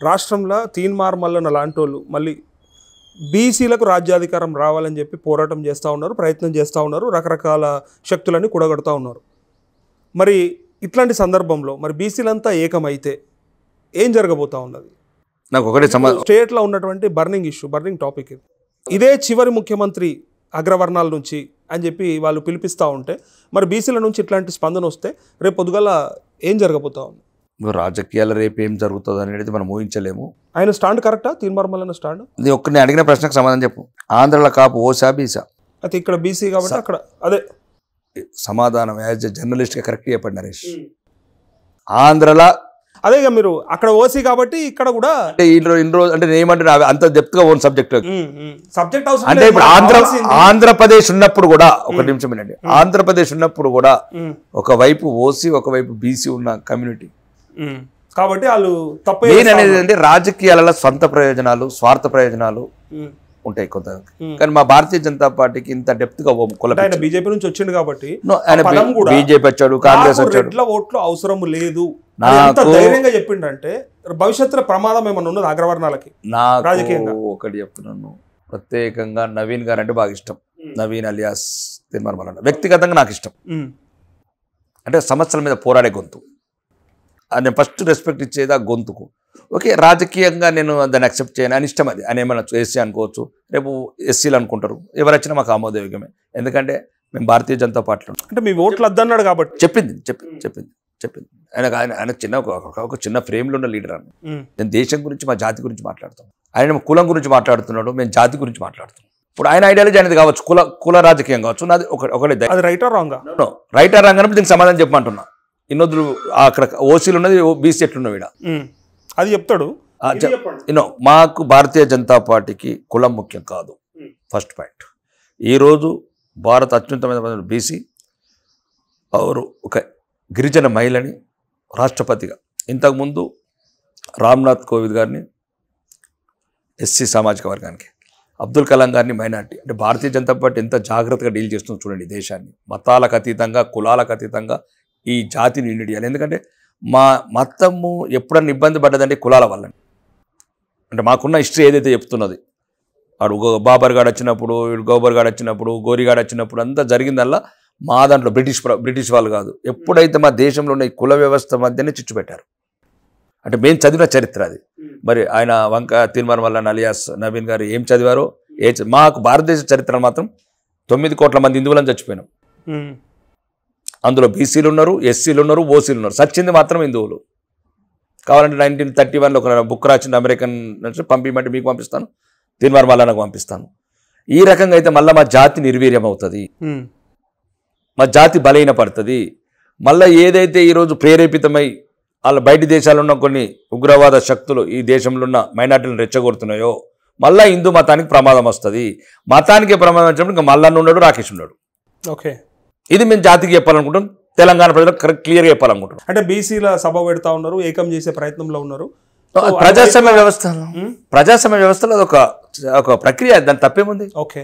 రాష్ట్రంలో తీన్మార్ మల్లన్న లాంటోళ్ళు మళ్ళీ బీసీలకు రాజ్యాధికారం రావాలని చెప్పి పోరాటం చేస్తూ ఉన్నారు, ప్రయత్నం చేస్తూ ఉన్నారు, రకరకాల శక్తులన్నీ కూడగడుతూ ఉన్నారు. మరి ఇట్లాంటి సందర్భంలో మరి బీసీలంతా ఏకమైతే ఏం జరగబోతూ ఉన్నది? నాకు ఒకటే స్టేట్లో ఉన్నటువంటి బర్నింగ్ ఇష్యూ, బర్నింగ్ టాపిక్ ఇది. ఇదే చివరి ముఖ్యమంత్రి అగ్రవర్ణాల నుంచి అని చెప్పి వాళ్ళు పిలిపిస్తూ ఉంటే మరి బీసీల నుంచి ఇట్లాంటి స్పందన వస్తే రేపు పొద్దుగల ఏం జరగబోతా ఉంది? రాజకీయాలు రేపు ఏం జరుగుతుంది అనేది మనం ఊహించలేము. ఆయన స్టాండ్ కరెక్టా? తీన్మార్ మల్లన్న స్టాండ్? ఇది ఒక్కరిని అడిగిన ప్రశ్నకు సమాధానం చెప్పు. ఆంధ్రలో కాపు ఓసా బీసా? అయితే ఇక్కడ బీసీ కాబట్టి అక్కడ అదే సమాధానం యాజ్ ఎ జర్నలిస్ట్గా కరెక్ట్ చెప్పండి నరేష్. ఆంధ్రలో అదేగా మీరు అక్కడ ఓసీ కాబట్టి ఇక్కడ కూడా అంటే ఇన్ని రోజు అంటే ఏమంటే అంత డెప్త్గా ఓన్ సబ్జెక్ట్ అంటే ఇప్పుడు ఆంధ్రప్రదేశ్ ఉన్నప్పుడు కూడా ఒక నిమిషం వినండి. ఆంధ్రప్రదేశ్ ఉన్నప్పుడు కూడా ఒకవైపు ఓసీ ఒకవైపు బీసీ ఉన్న కమ్యూనిటీ కాబట్టి వాళ్ళు తప్ప అనేది అంటే రాజకీయాలలో స్వంత ప్రయోజనాలు స్వార్థ ప్రయోజనాలు ఉంటాయి కొంత. కానీ మా భారతీయ జనతా పార్టీకి ఇంత డెప్త్ గా ఆయన బీజేపీ నుంచి వచ్చింది కాబట్టి బీజేపీ వచ్చాడు, కాంగ్రెస్ వచ్చాడు, ఓట్లు అవసరం లేదు ధైర్యంగా చెప్పిండంటే భవిష్యత్తులో ప్రమాదం ఏమన్నా ఉన్నది అగ్రవర్ణాలకి? రాజకీయంగా ఒకటి చెప్తున్నాను, ప్రత్యేకంగా నవీన్ గారు అంటే బాగా ఇష్టం. నవీన్ అలియాస్ తీన్మార్ మల్లన్న వ్యక్తిగతంగా నాకు ఇష్టం. అంటే సమస్యల మీద పోరాడే గొంతు, నేను ఫస్ట్ రెస్పెక్ట్ ఇచ్చేది ఆ గొంతుకు. ఓకే, రాజకీయంగా నేను దాన్ని అక్సెప్ట్ చేయను అని ఇష్టం. అది అని ఏమన్నా ఎస్సీ అనుకోవచ్చు, రేపు ఎస్సీలు అనుకుంటారు, ఎవరు వచ్చినా మాకు ఆమోదయోగ్యమే. ఎందుకంటే మేము భారతీయ జనతా పార్టీలో అంటే మీ ఓట్లు వద్దన్నాడు కాబట్టి చెప్పింది ఆయన చిన్న ఒక చిన్న ఫ్రేమ్లో ఉన్న లీడర్ అన్న. నేను దేశం గురించి మా జాతి గురించి మాట్లాడుతాను, ఆయన కులం గురించి మాట్లాడుతున్నాడు, మేము జాతి గురించి మాట్లాడుతున్నాం. ఇప్పుడు ఆయన ఐడియాలజీ అనేది కావచ్చు, కుల రాజకీయం కావచ్చు, నాది ఒకటే. Right are wrong? Right are wrong అని దీనికి సమాధానం చెప్పమంటున్నా. ఇన్నొద్దులు అక్కడ ఓసీలు ఉన్నది, బీసీ ఎట్లున్నావు ఈడ అది చెప్తాడు. మాకు భారతీయ జనతా పార్టీకి కులం ముఖ్యం కాదు. First point. ఈరోజు భారత అత్యున్నతమైన బీసీ ఎవరు ఒక గిరిజన మహిళని రాష్ట్రపతిగా, ఇంతకుముందు రామ్నాథ్ కోవింద్ గారిని ఎస్సీ సామాజిక వర్గానికి, అబ్దుల్ కలాం గారిని మైనార్టీ. అంటే భారతీయ జనతా పార్టీ ఎంత జాగ్రత్తగా డీల్ చేస్తుందో చూడండి దేశాన్ని. మతాలకు అతీతంగా కులాలకు అతీతంగా ఈ జాతిని యూనిట్ చేయాలి. ఎందుకంటే మా మతము ఎప్పుడన్నా ఇబ్బంది పడ్డదంటే కులాల వల్ల. అంటే మాకున్న హిస్టరీ ఏదైతే చెప్తున్నది, వాడు బాబర్ గాడు వచ్చినప్పుడు, గోబర్ గాడు వచ్చినప్పుడు, గోరిగాడు వచ్చినప్పుడు అంతా జరిగిందల్లా మా దాంట్లో బ్రిటిష్ వాళ్ళు కాదు. ఎప్పుడైతే మా దేశంలో ఉన్న ఈ కుల వ్యవస్థ మధ్యనే చిచ్చు పెట్టారు. అంటే మేము చదివిన చరిత్ర అది. మరి ఆయన తీన్మార్ మల్లన్న అలియాస్ నవీన్ గారు ఏం చదివారో మాకు భారతదేశ చరిత్ర మాత్రం 9 కోట్ల మంది హిందువులను చచ్చిపోయినాం. అందులో బీసీలు ఉన్నారు, ఎస్సీలు ఉన్నారు, ఓసీలు ఉన్నారు. సచ్చింది మాత్రం హిందువులు. కావాలంటే 1931లో ఒక బుక్ రాసింది అమెరికన్, పంపించమంటే మీకు పంపిస్తాను, తీన్మార్ మల్లన్నకు పంపిస్తాను. ఈ రకంగా అయితే మళ్ళీ మా జాతి నిర్వీర్యం అవుతుంది, మా జాతి బలహీన పడుతుంది. మళ్ళీ ఏదైతే ఈరోజు ప్రేరేపితమై వాళ్ళ బయటి దేశాల్లో ఉన్న కొన్ని ఉగ్రవాద శక్తులు ఈ దేశంలో ఉన్న మైనార్టీలను రెచ్చగొడుతున్నాయో మళ్ళీ హిందూ మతానికి ప్రమాదం వస్తుంది. మతానికి ప్రమాదం వచ్చినప్పుడు ఇంకా మల్లన్న ఉన్నాడు, రాకేష్ ఉన్నాడు. ఓకే, ఇది మేము జాతికి చెప్పాలనుకుంటాం, తెలంగాణ ప్రజలకు క్లియర్గా చెప్పాలనుకుంటున్నాం. అంటే బీసీల సభ పెడతా ఉన్నారు, ఏకం చేసే ప్రయత్నంలో ఉన్నారు. ప్రజాస్వామ్య వ్యవస్థలో అదొక ప్రక్రియ, దాని తప్పేముంది? ఓకే.